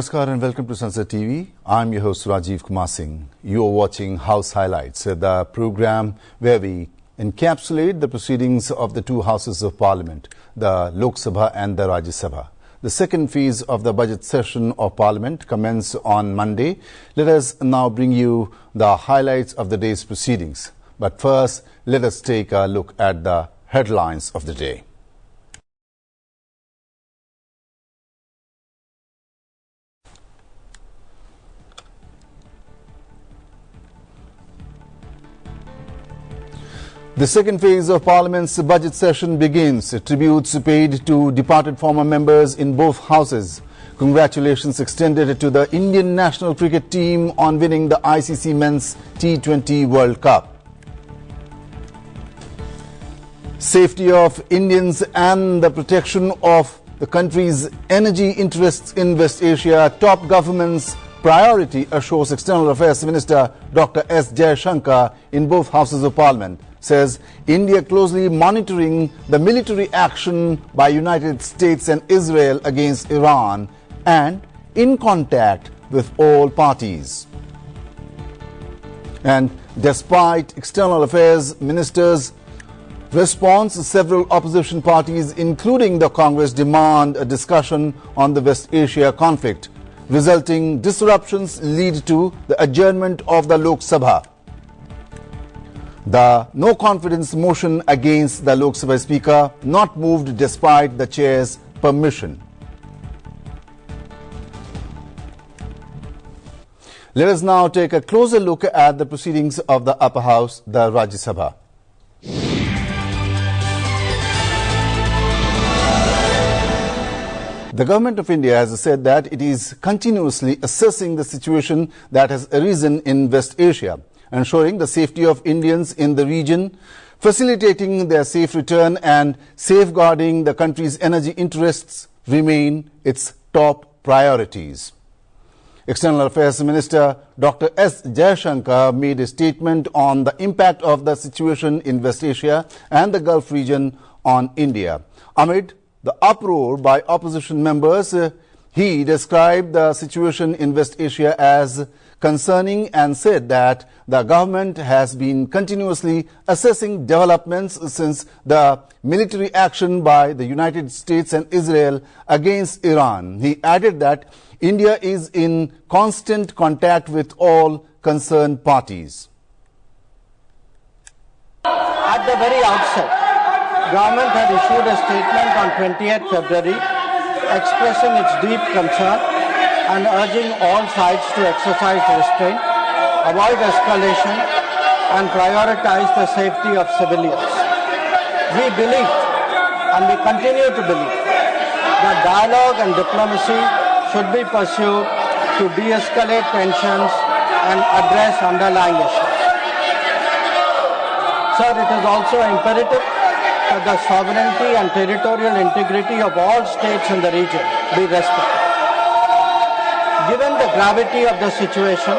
Namaskar and welcome to Sansad TV. I'm your host Rajvi Kumar Singh. You are watching House Highlights, the program where we encapsulate the proceedings of the two houses of Parliament, the Lok Sabha and the Rajya Sabha. The second phase of the budget session of Parliament commenced on Monday. Let us now bring you the highlights of the day's proceedings. But first, let us take a look at the headlines of the day. The second phase of Parliament's budget session begins. Tributes paid to departed former members in both houses. Congratulations extended to the Indian national cricket team on winning the ICC Men's T20 World Cup. Safety of Indians and the protection of the country's energy interests in West Asia, top government's priority, assures External Affairs Minister Dr. S. Jaishankar in both houses of Parliament. Says India closely monitoring the military action by United States and Israel against Iran and in contact with all parties. And despite External Affairs Minister's response, several opposition parties, including the Congress, demand a discussion on the West Asia conflict. Resulting disruptions lead to the adjournment of the Lok Sabha. The no-confidence motion against the Lok Sabha Speaker not moved despite the chair's permission. Let us now take a closer look at the proceedings of the upper house, the Rajya Sabha. The Government of India has said that it is continuously assessing the situation that has arisen in West Asia, ensuring the safety of Indians in the region, facilitating their safe return and safeguarding the country's energy interests remain its top priorities. External Affairs Minister Dr. S. Jaishankar made a statement on the impact of the situation in West Asia and the Gulf region on India. Amid the uproar by opposition members, he described the situation in West Asia as concerning and said that the government has been continuously assessing developments since the military action by the United States and Israel against Iran. He added that India is in constant contact with all concerned parties. At the very outset, government had issued a statement on 28th February expressing its deep concern and urging all sides to exercise restraint, avoid escalation and prioritize the safety of civilians. We believe and we continue to believe that dialogue and diplomacy should be pursued to de-escalate tensions and address underlying issues. Sir, it is also imperative that the sovereignty and territorial integrity of all states in the region be respected. Given the gravity of the situation,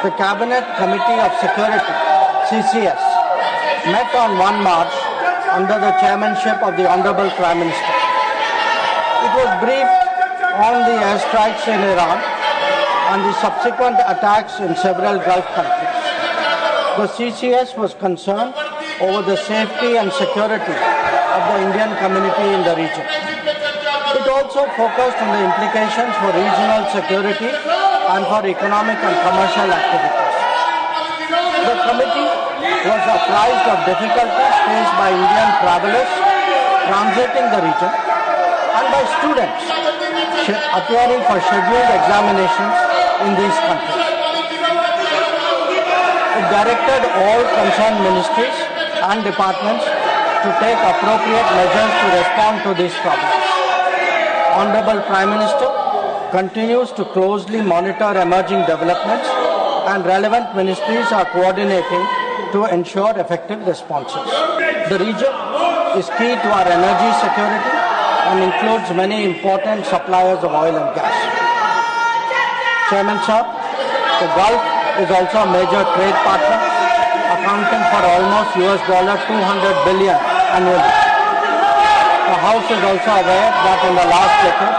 the Cabinet Committee of Security, CCS, met on 1 March under the chairmanship of the Honorable Prime Minister. It was briefed on the airstrikes in Iran and the subsequent attacks in several Gulf countries. The CCS was concerned over the safety and security of the Indian community in the region. It also focused on the implications for regional security and for economic and commercial activities. The committee was apprised of difficulties faced by Indian travelers transiting the region and by students appearing for scheduled examinations in these countries. It directed all concerned ministries and departments to take appropriate measures to respond to these problems. Honorable Prime Minister continues to closely monitor emerging developments and relevant ministries are coordinating to ensure effective responses. The region is key to our energy security and includes many important suppliers of oil and gas. Chairman Sir, the Gulf is also a major trade partner, accounting for almost $200 billion annually. The House is also aware that in the last decade,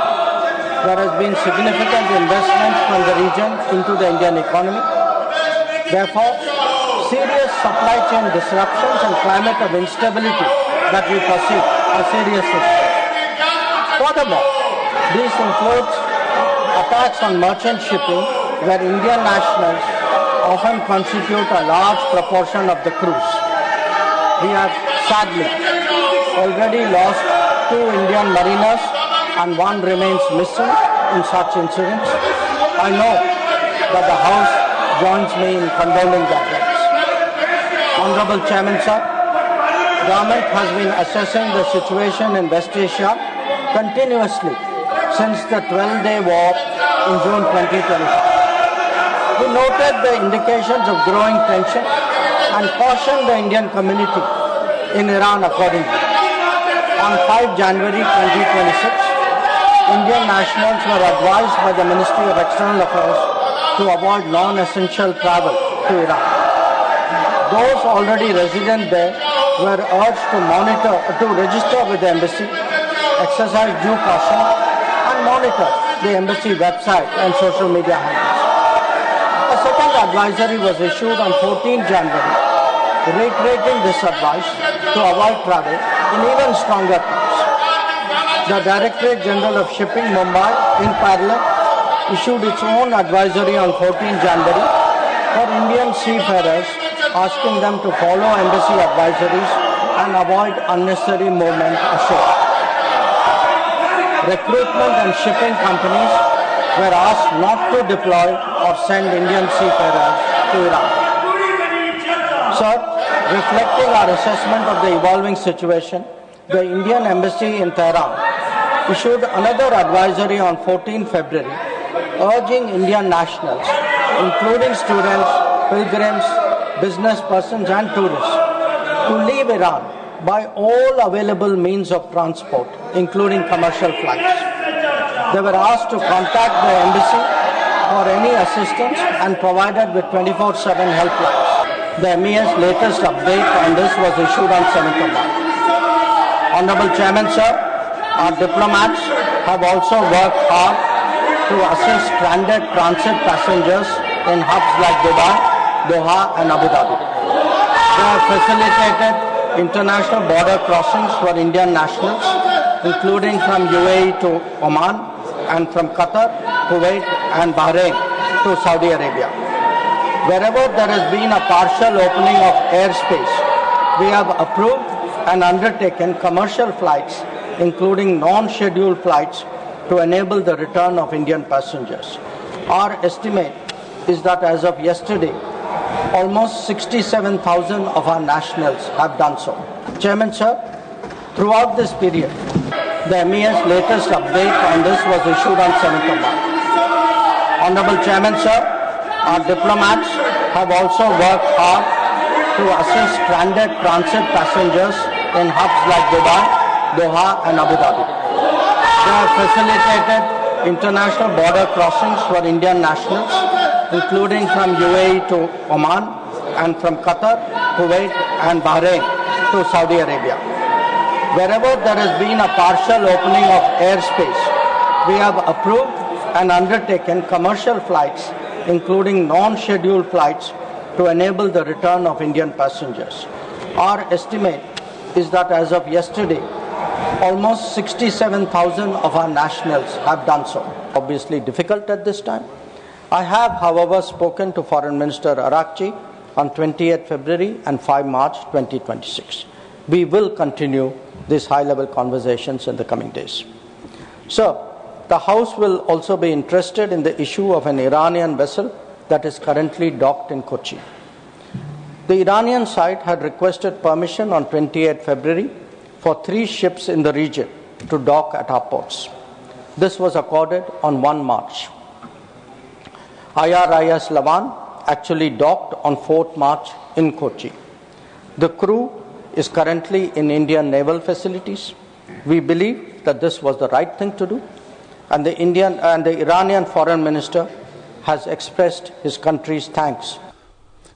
there has been significant investment from the region into the Indian economy. Therefore, serious supply chain disruptions and climate of instability that we perceive are serious issues. Furthermore, these include attacks on merchant shipping, where Indian nationals often constitute a large proportion of the crews. We have sadly already lost 2 Indian mariners and 1 remains missing in such incidents. I know that the House joins me in condoling their deaths. Honorable Chairman, sir, Government has been assessing the situation in West Asia continuously since the 12-day war in June 2025. We noted the indications of growing tension and cautioned the Indian community in Iran accordingly. On 5 January 2026, Indian nationals were advised by the Ministry of External Affairs to avoid non-essential travel to Iran. Those already resident there were urged to register with the embassy, exercise due caution, and monitor the embassy website and social media handles. A second advisory was issued on 14 January, reiterating this advice to avoid travel in even stronger terms. The Directorate General of Shipping, Mumbai, in parallel, issued its own advisory on 14 January for Indian seafarers, asking them to follow embassy advisories and avoid unnecessary movement ashore. Recruitment and shipping companies were asked not to deploy or send Indian seafarers to Iran. Sir, reflecting our assessment of the evolving situation, the Indian Embassy in Tehran issued another advisory on 14 February urging Indian nationals, including students, pilgrims, business persons and tourists, to leave Iran by all available means of transport, including commercial flights. They were asked to contact the embassy for any assistance and provided with 24/7 helplines. The MEA's latest update on this was issued on 7th of March. Honorable Chairman, sir, our diplomats have also worked hard to assist stranded transit passengers in hubs like Dubai, Doha and Abu Dhabi. They have facilitated international border crossings for Indian nationals, including from UAE to Oman and from Qatar, Kuwait and Bahrain to Saudi Arabia. Wherever there has been a partial opening of airspace, we have approved and undertaken commercial flights, including non-scheduled flights, to enable the return of Indian passengers. Our estimate is that as of yesterday, almost 67,000 of our nationals have done so. Chairman, sir, throughout this period, the MEA's latest update on this was issued on 7th of March. Honorable Chairman, sir, our diplomats have also worked hard to assist stranded transit passengers in hubs like Dubai, Doha and Abu Dhabi. They have facilitated international border crossings for Indian nationals, including from UAE to Oman and from Qatar, Kuwait and Bahrain to Saudi Arabia. Wherever there has been a partial opening of airspace, we have approved and undertaken commercial flights, including non-scheduled flights, to enable the return of Indian passengers. Our estimate is that as of yesterday, almost 67,000 of our nationals have done so. Obviously difficult at this time. I have, however, spoken to Foreign Minister Arakchi on 28 February and 5 March 2026. We will continue these high-level conversations in the coming days. Sir, the House will also be interested in the issue of an Iranian vessel that is currently docked in Kochi. The Iranian side had requested permission on 28 February for 3 ships in the region to dock at our ports. This was accorded on 1 March. IRIS Lavan actually docked on 4th March in Kochi. The crew is currently in Indian naval facilities. We believe that this was the right thing to do, and the Iranian foreign minister has expressed his country's thanks.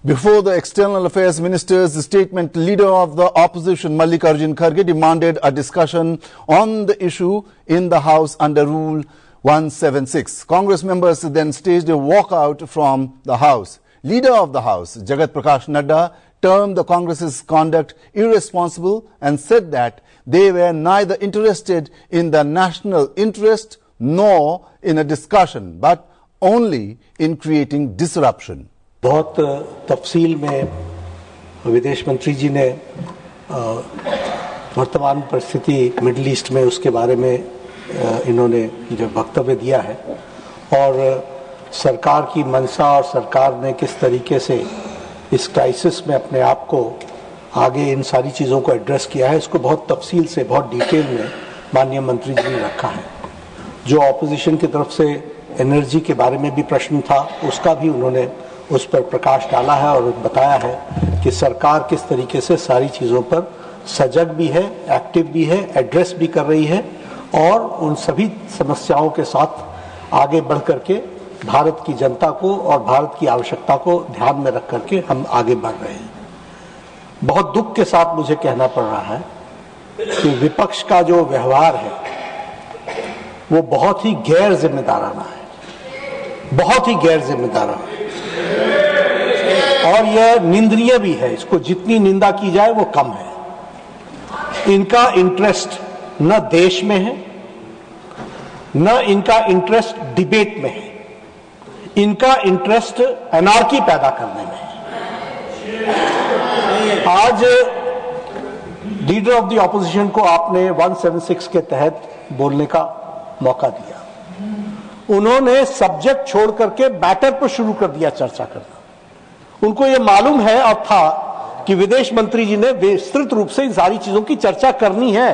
Before the External Affairs Minister's statement, leader of the opposition Mallikarjun Kharge demanded a discussion on the issue in the House under Rule 176. Congress members then staged a walkout from the House. Leader of the House, Jagat Prakash Nadda, termed the Congress's conduct irresponsible and said that they were neither interested in the national interest nor in a discussion, but only in creating disruption. बहुत तफसील में विदेश मंत्री जी ने वर्तमान परिस्थिति middle east में उसके बारे में इन्होंने जो वक्तव्य दिया है और सरकार की मंशा और सरकार ने किस तरीके से इस क्राइसिस में अपने आप को आगे इन सारी चीज़ों को एड्रेस किया है, इसको बहुत तफसील से बहुत डिटेल में माननीय मंत्री जी ने रखा है। जो ऑपोजिशन की तरफ से एनर्जी के बारे में भी प्रश्न था, उसका भी उन्होंने उस पर प्रकाश डाला है और बताया है कि सरकार किस तरीके से सारी चीज़ों पर सजग भी है, एक्टिव भी है, एड्रेस भी कर रही है और उन सभी समस्याओं के साथ आगे बढ़ करके भारत की जनता को और भारत की आवश्यकता को ध्यान में रख करके हम आगे बढ़ रहे हैं। बहुत दुख के साथ मुझे कहना पड़ रहा है कि विपक्ष का जो व्यवहार है वो बहुत ही गैर जिम्मेदाराना है, बहुत ही गैर जिम्मेदाराना है और यह निंदनीय भी है। इसको जितनी निंदा की जाए वो कम है। इनका इंटरेस्ट न देश में है, न इनका इंटरेस्ट डिबेट में है, इनका इंटरेस्ट एनार्की पैदा करने में है। आज लीडर ऑफ द ऑपोजिशन को आपने 176 के तहत बोलने का मौका दिया, उन्होंने सब्जेक्ट छोड़ करके मैटर पर शुरू कर दिया चर्चा करना। उनको यह मालूम है और था कि विदेश मंत्री जी ने विस्तृत रूप से इन सारी चीजों की चर्चा करनी है,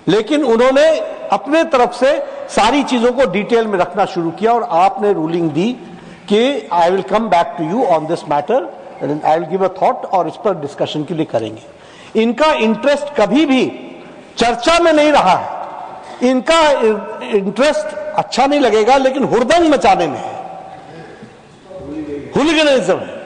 लेकिन उन्होंने अपने तरफ से सारी चीजों को डिटेल में रखना शुरू किया और आपने रूलिंग दी कि I will come back to you on this matter and I will give a thought और इस पर डिस्कशन के लिए करेंगे। इनका इंटरेस्ट कभी भी चर्चा में नहीं रहा है, इनका इंटरेस्ट अच्छा नहीं लगेगा लेकिन हुड़दंग मचाने में है, हुलिगनिज्म है।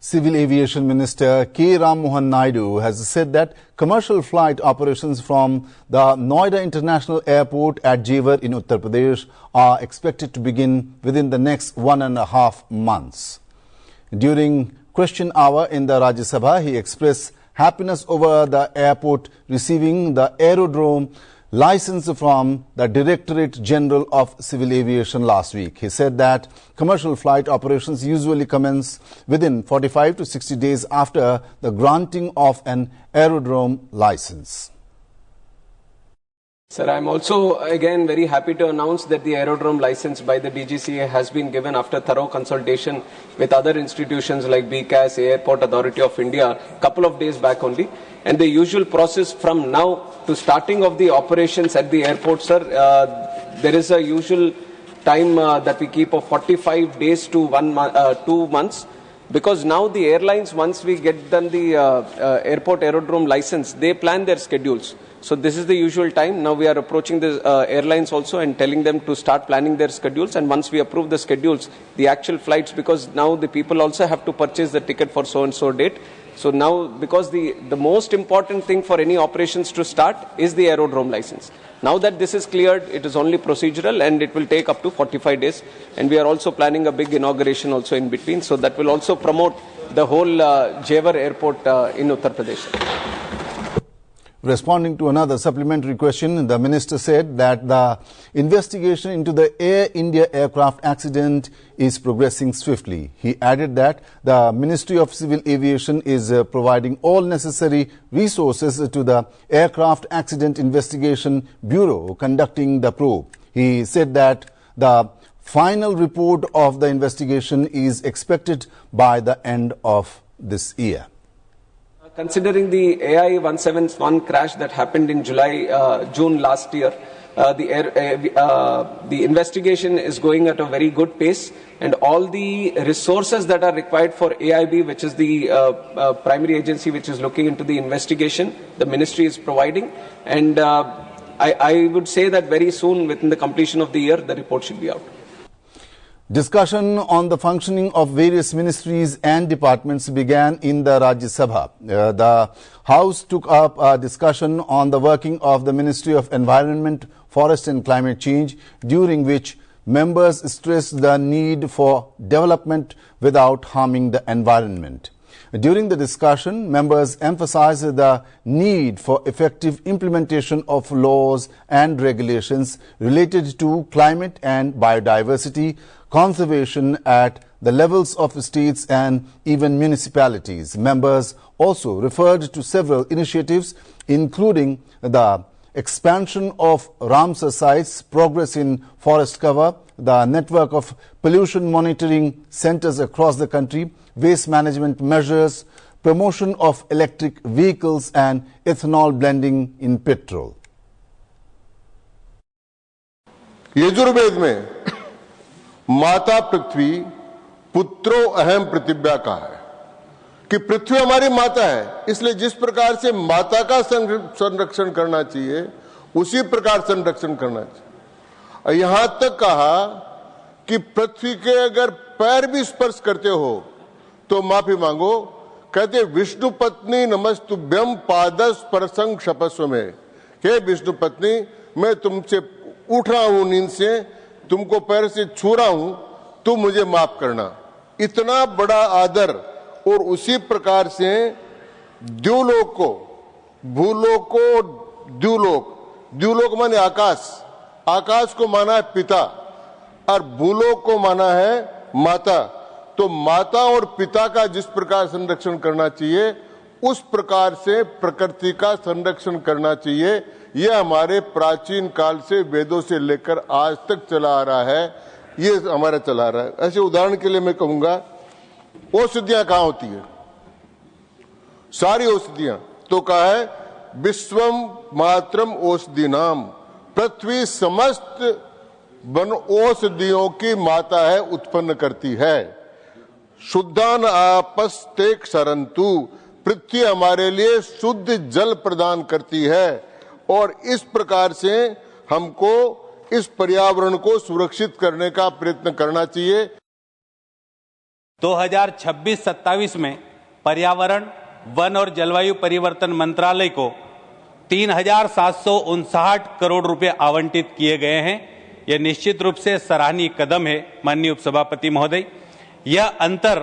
Civil Aviation Minister K. Ram Mohan Naidu has said that commercial flight operations from the Noida International Airport at Jewar in Uttar Pradesh are expected to begin within the next 1.5 months. During question hour in the Rajya Sabha, he expressed happiness over the airport receiving the aerodrome license from the Directorate General of Civil Aviation last week. He said that commercial flight operations usually commence within 45 to 60 days after the granting of an aerodrome license. Sir, I am also again very happy to announce that the aerodrome license by the DGCA has been given after thorough consultation with other institutions like BCAS, Airport Authority of India, a couple of days back only. And the usual process from now to starting of the operations at the airport, sir, there is a usual time that we keep of 45 days to 2 months. Because now the airlines, once we get them the airport aerodrome license, they plan their schedules. So this is the usual time. Now we are approaching the airlines also and telling them to start planning their schedules. And once we approve the schedules, the actual flights, because now the people also have to purchase the ticket for so-and-so date. So now, because the most important thing for any operations to start is the aerodrome license. Now that this is cleared, it is only procedural and it will take up to 45 days. And we are also planning a big inauguration also in between. So that will also promote the whole Jewar airport in Uttar Pradesh. Responding to another supplementary question, the minister said that the investigation into the Air India aircraft accident is progressing swiftly. He added that the Ministry of Civil Aviation is providing all necessary resources to the Aircraft Accident Investigation Bureau conducting the probe. He said that the final report of the investigation is expected by the end of this year. Considering the AI-171 crash that happened in June last year, the investigation is going at a very good pace, and all the resources that are required for AIB, which is the primary agency which is looking into the investigation, the ministry is providing. And I would say that very soon, within the completion of the year, the report should be out. Discussion on the functioning of various ministries and departments began in the Rajya Sabha. The House took up a discussion on the working of the Ministry of Environment, Forest and Climate Change, during which members stressed the need for development without harming the environment. During the discussion, members emphasized the need for effective implementation of laws and regulations related to climate and biodiversity conservation at the levels of states and even municipalities. Members also referred to several initiatives, including the expansion of Ramsar sites, progress in forest cover, the network of pollution monitoring centers across the country, waste management measures, promotion of electric vehicles and ethanol blending in petrol. Yajurveda में माता पृथ्वी पुत्रो अहम प्रतिज्ञा का है कि पृथ्वी हमारी माता है, इसलिए जिस प्रकार से माता का संरक्षण करना चाहिए उसी प्रकार संरक्षण करना चाहिए। और यहां तक कहा कि पृथ्वी के अगर पैर भी स्पर्श करते हो तो माफी मांगो। कहते विष्णु पत्नी नमस्तुभ्यम पादस्पर्शं क्षपस्व में, हे विष्णु पत्नी मैं तुमसे उठ रहा हूं नींद से, तुमको पैर से छू रहा हूं, तुम मुझे माफ करना। इतना बड़ा आदर। और उसी प्रकार से द्युलोक को, भूलोक को द्युलोक, द्युलोक माने आकाश, आकाश को माना है पिता और भूलोक को माना है माता। तो माता और पिता का जिस प्रकार संरक्षण करना चाहिए उस प्रकार से प्रकृति का संरक्षण करना चाहिए। यह हमारे प्राचीन काल से वेदों से लेकर आज तक चला आ रहा है, ये हमारा चला रहा है। ऐसे उदाहरण के लिए मैं कहूंगा, औषधियां कहां होती है? सारी औषधियां तो कहा है विश्वम मात्रम औषधि नाम, पृथ्वी समस्त वन औषधियों की माता है, उत्पन्न करती है। शुद्धान आपस्ते क्षरंतु, पृथ्वी हमारे लिए शुद्ध जल प्रदान करती है। और इस प्रकार से हमको इस पर्यावरण को सुरक्षित करने का प्रयत्न करना चाहिए। 2026-27 में पर्यावरण, वन और जलवायु परिवर्तन मंत्रालय को 3,759 करोड़ रुपए आवंटित किए गए हैं। यह निश्चित रूप से सराहनीय कदम है माननीय उपसभापति महोदय। यह अंतर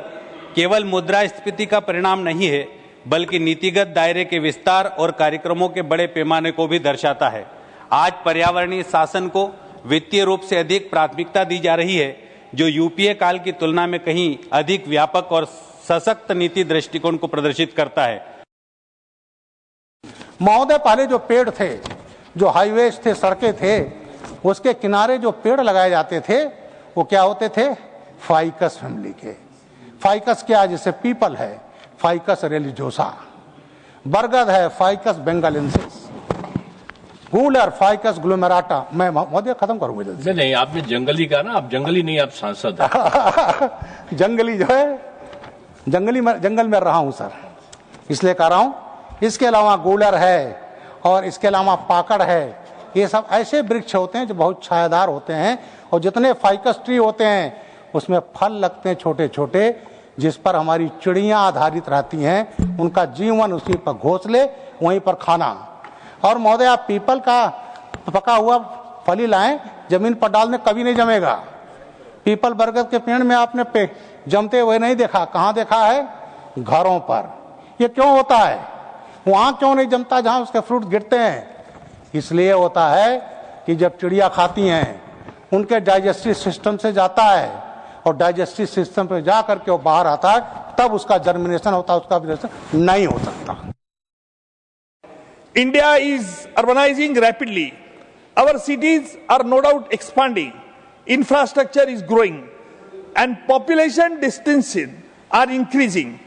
केवल मुद्रास्फीति का परिणाम नहीं है, बल्कि नीतिगत दायरे के विस्तार और कार्यक्रमों के बड़े पैमाने को भी दर्शाता है। आज पर्यावरणीय शासन को वित्तीय रूप से अधिक प्राथमिकता दी जा रही है, जो यूपीए काल की तुलना में कहीं अधिक व्यापक और सशक्त नीति दृष्टिकोण को प्रदर्शित करता है। महोदय, पहले जो पेड़ थे, जो हाईवेज थे, सड़कें थे, उसके किनारे जो पेड़ लगाए जाते थे वो क्या होते थे? फाइकस फैमिली के। फाइकस क्या? जैसे पीपल है, फाइकस रिलीजियोसा, बरगद है, फाइकस बेंगालेंसिस, गूलर, फाइकस ग्लोमेराटा। मैं महोदय खत्म करूंगा जल्दी। नहीं, आपने जंगली कहा ना, आप जंगली नहीं, आप सांसद हैं। जंगली जो है, जंगल में रहा हूं सर, इसलिए कह रहा हूं। इसके अलावा गूलर है और इसके अलावा पाकड़ है। ये सब ऐसे वृक्ष होते हैं जो बहुत छायादार होते हैं, और जितने फाइकस ट्री होते हैं उसमें फल लगते हैं छोटे छोटे, जिस पर हमारी चिड़ियां आधारित रहती हैं। उनका जीवन उसी पर घोंसले, वहीं पर खाना। और महोदय, आप पीपल का पका हुआ फली लाएं, जमीन पर डाल दें, कभी नहीं जमेगा। पीपल बरगद के पेड़ में आपने जमते हुए नहीं देखा। कहां देखा है? घरों पर। ये क्यों होता है? वहां क्यों नहीं जमता जहां उसके फ्रूट गिरते हैं? इसलिए होता है कि जब चिड़िया खाती हैं उनके डाइजेस्टिव सिस्टम से जाता है, और डाइजेस्टिव सिस्टम पे जा करके वो बाहर आता है, तब उसका जर्मिनेशन होता है, उसका विरेशन नहीं हो सकता। India is urbanizing rapidly. Our cities are no doubt expanding. Infrastructure is growing and population distances are increasing.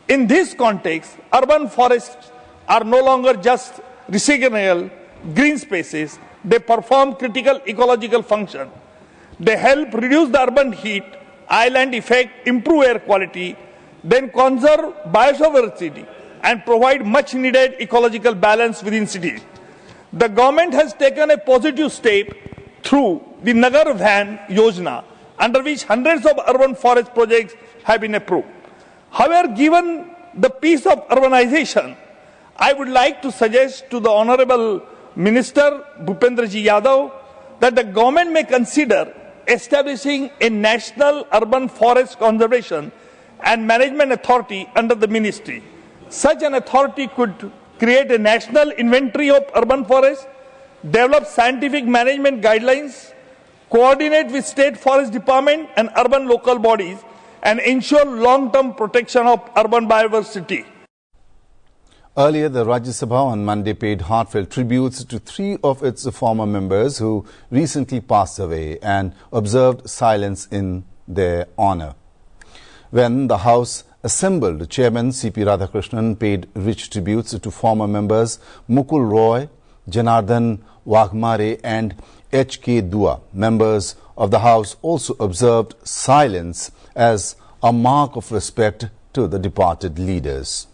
In this context, urban forests are no longer just residual green spaces. They perform critical ecological function. They help reduce the urban heat, island effect, improve air quality, then conserve biodiversity and provide much needed ecological balance within cities. The government has taken a positive step through the Nagar Van Yojana, under which hundreds of urban forest projects have been approved. However, given the pace of urbanization, I would like to suggest to the Honorable Minister Bhupendraji Yadav that the government may consider establishing a national urban forest conservation and management authority under the ministry. Such an authority could create a national inventory of urban forests, develop scientific management guidelines, coordinate with state forest department and urban local bodies, and ensure long-term protection of urban biodiversity. Earlier, the Rajya Sabha on Monday paid heartfelt tributes to 3 of its former members who recently passed away and observed silence in their honor. When the House assembled, Chairman C.P. Radhakrishnan paid rich tributes to former members Mukul Roy, Janardhan Waghmare and H.K. Dua. Members of the House also observed silence as a mark of respect to the departed leaders.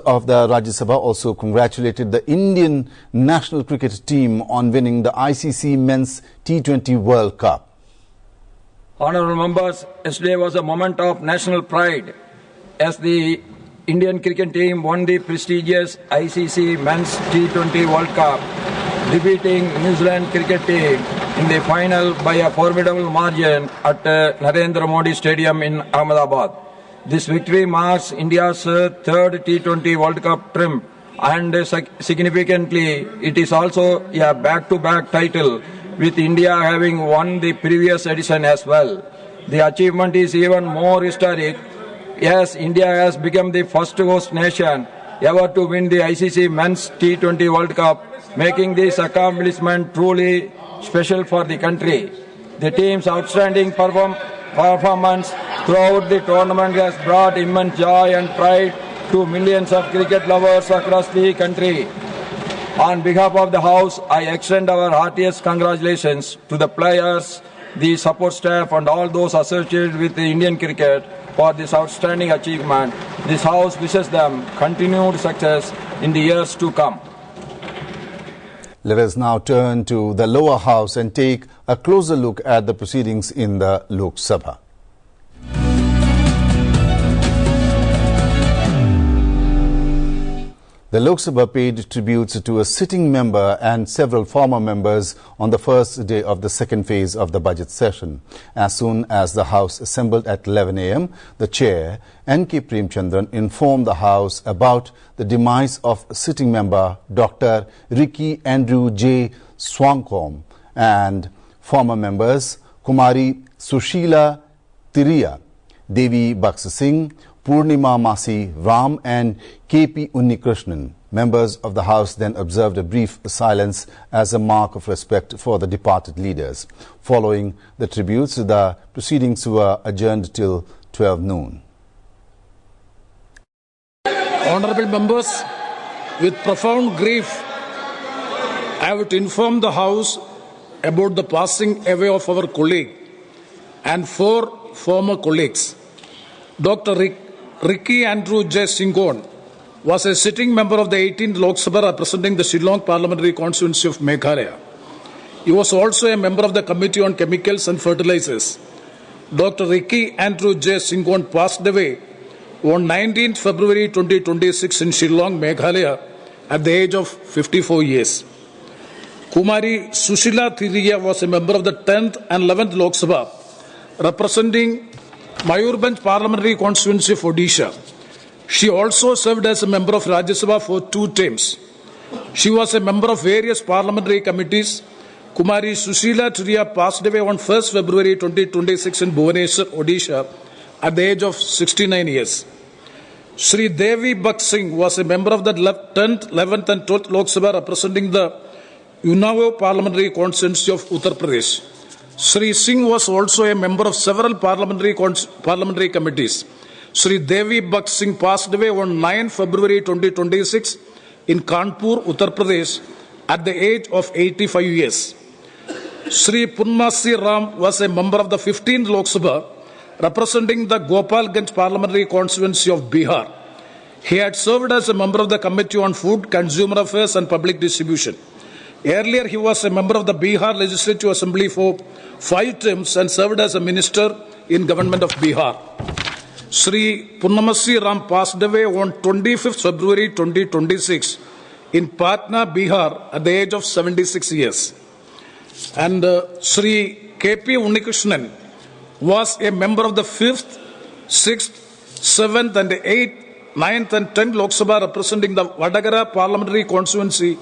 Of the Rajya Sabha also congratulated the Indian national cricket team on winning the ICC Men's T20 World Cup. Honourable members, yesterday was a moment of national pride as the Indian cricket team won the prestigious ICC Men's T20 World Cup, defeating New Zealand cricket team in the final by a formidable margin at Narendra Modi Stadium in Ahmedabad. This victory marks India's third T20 World Cup triumph, and significantly, it is also a back-to-back title, with India having won the previous edition as well. The achievement is even more historic, as India has become the first host nation ever to win the ICC Men's T20 World Cup, making this accomplishment truly special for the country. The team's outstanding performance throughout the tournament has brought immense joy and pride to millions of cricket lovers across the country. On behalf of the House, I extend our heartiest congratulations to the players, the support staff and all those associated with the Indian cricket for this outstanding achievement. This House wishes them continued success in the years to come. Let us now turn to the lower house and take a closer look at the proceedings in the Lok Sabha. The Lok Sabha paid tributes to a sitting member and several former members on the first day of the second phase of the budget session. As soon as the House assembled at 11 a.m., the chair, N.K. Premchandran, informed the House about the demise of sitting member Dr. Ricky Andrew J. Swankom and former members Kumari Sushila Tiriya, Devi Baksa Singh, Purnima Masi Ram and K.P. Unnikrishnan. Members of the House then observed a brief silence as a mark of respect for the departed leaders. Following the tributes, the proceedings were adjourned till 12 noon. Honourable members, with profound grief, I would inform the House about the passing away of our colleague and 4 former colleagues. Dr. Ricky Andrew J. Singon was a sitting member of the 18th Lok Sabha representing the Shillong Parliamentary constituency of Meghalaya. He was also a member of the Committee on Chemicals and Fertilizers. Dr. Ricky Andrew J. Singon passed away on 19th February 2026 in Shillong, Meghalaya at the age of 54 years. Kumari Sushila Tiriya was a member of the 10th and 11th Lok Sabha representing Mayurbanj Parliamentary constituency of Odisha. She also served as a member of Rajya Sabha for 2 terms. She was a member of various parliamentary committees. Kumari Sushila Tiriya passed away on 1st February 2026 in Bhubaneswar, Odisha at the age of 69 years. Sri Devi Baksa Singh was a member of the 10th, 11th and 12th Lok Sabha representing the Unnao Parliamentary constituency of Uttar Pradesh. Sri Singh was also a member of several parliamentary committees. Sri Devi Baksa Singh passed away on 9 February 2026 in Kanpur, Uttar Pradesh at the age of 85 years. Sri Purnmasi Ram was a member of the 15th Lok Sabha representing the Gopalganj Parliamentary constituency of Bihar. He had served as a member of the Committee on Food, Consumer Affairs and Public Distribution. Earlier, he was a member of the Bihar Legislative Assembly for 5 terms and served as a minister in government of Bihar. Sri Purnamasi Ram passed away on 25th February 2026 in Patna, Bihar at the age of 76 years. And Sri K.P. Unnikrishnan was a member of the 5th, 6th, 7th and 8th, 9th and 10th Lok Sabha representing the Vadagara Parliamentary constituency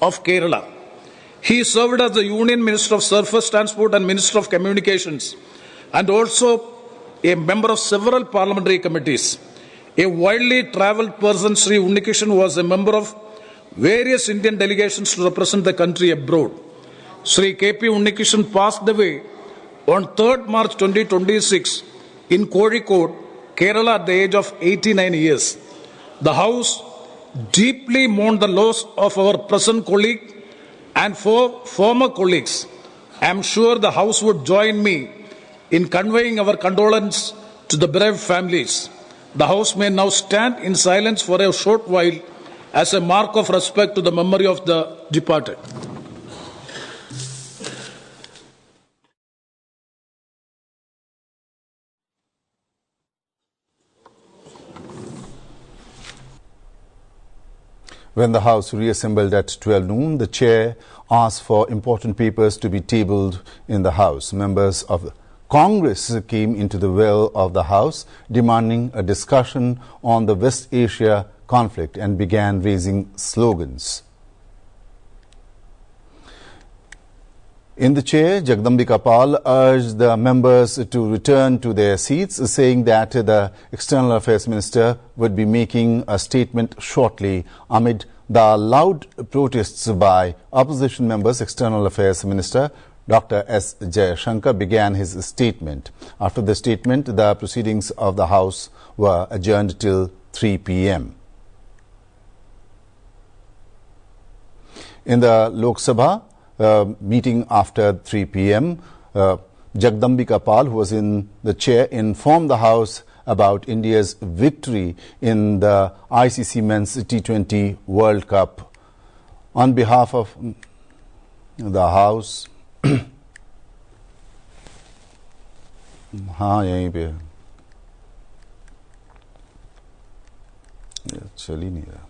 of Kerala. He served as the Union Minister of Surface Transport and Minister of Communications and also a member of several parliamentary committees. A widely travelled person, Sri Unnikrishnan was a member of various Indian delegations to represent the country abroad. Sri K.P. Unnikrishnan passed away on 3rd March 2026 in Kozhikode, Kerala at the age of 89 years. The House deeply mourned the loss of our present colleague and 4 former colleagues. I am sure the House would join me in conveying our condolence to the bereaved families. The House may now stand in silence for a short while as a mark of respect to the memory of the departed. When the House reassembled at 12 noon, the chair asked for important papers to be tabled in the House. Members of Congress came into the well of the House demanding a discussion on the West Asia conflict and began raising slogans. In the chair, Jagdambika Pal urged the members to return to their seats, saying that the External Affairs Minister would be making a statement shortly. Amid the loud protests by opposition members, External Affairs Minister Dr. S. Jayashankar began his statement. After the statement, the proceedings of the House were adjourned till 3 p.m. In the Lok Sabha meeting after 3 p.m., Jagdambika Pal, who was in the chair, informed the House about India's victory in the ICC Men's T20 World Cup. On behalf of the House, हाँ यहीं पे चल ही नहीं रहा.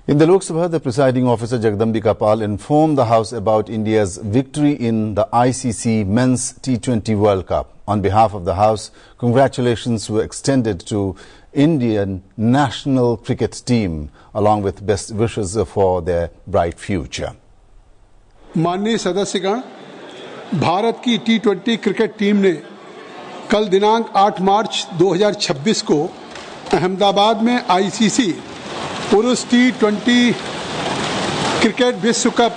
In the Lok Sabha, the presiding officer Jagdambika Pal informed the House about India's victory in the ICC Men's T20 World Cup. On behalf of the House, congratulations were extended to Indian national cricket team along with best wishes for their bright future. माननीय सदस्यगण, भारत की T20 cricket team ने कल दिनांक 8 मार्च 2026 को अहमदाबाद में ICC पुरुष T20 cricket विश्व cup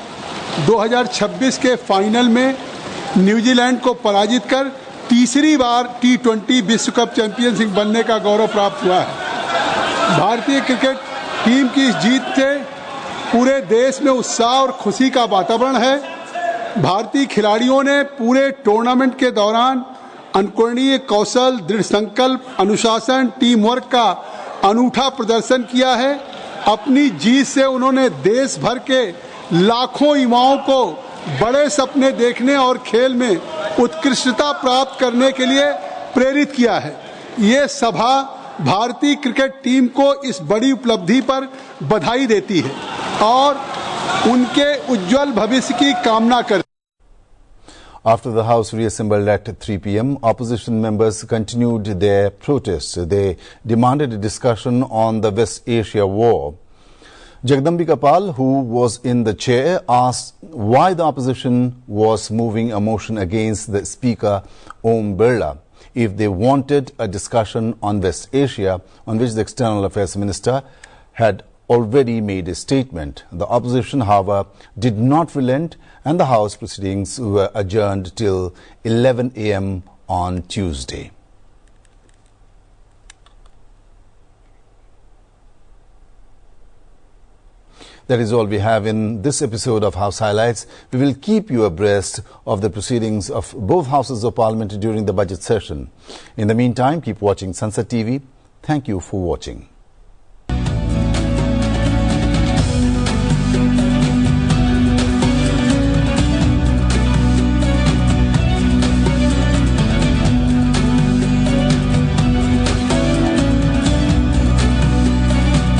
2026 के फाइनल में न्यूजीलैंड को पराजित कर तीसरी बार T20 विश्व कप चैंपियनशिप बनने का गौरव प्राप्त हुआ है. भारतीय क्रिकेट टीम की इस जीत से पूरे देश में उत्साह और खुशी का वातावरण है. भारतीय खिलाड़ियों ने पूरे टूर्नामेंट के दौरान अनकुरणीय कौशल, दृढ़ संकल्प, अनुशासन, टीम वर्क का अनूठा प्रदर्शन किया है. अपनी जीत से उन्होंने देश भर के लाखों युवाओं को बड़े सपने देखने और खेल में उत्कृष्टता प्राप्त करने के लिए प्रेरित किया है. ये सभा भारतीय क्रिकेट टीम को इस बड़ी उपलब्धि पर बधाई देती है और उनके उज्जवल भविष्य की कामना करती है. After the House reassembled at 3 p.m., opposition members continued their protests. They demanded a discussion on the West Asia war. Jagdambika Pal, who was in the chair, asked why the opposition was moving a motion against the Speaker Om Birla if they wanted a discussion on West Asia, on which the External Affairs Minister had already made a statement. The opposition, however, did not relent and the House proceedings were adjourned till 11 a.m. on Tuesday. That is all we have in this episode of House Highlights. We will keep you abreast of the proceedings of both Houses of Parliament during the budget session. In the meantime, keep watching Sansad TV. Thank you for watching.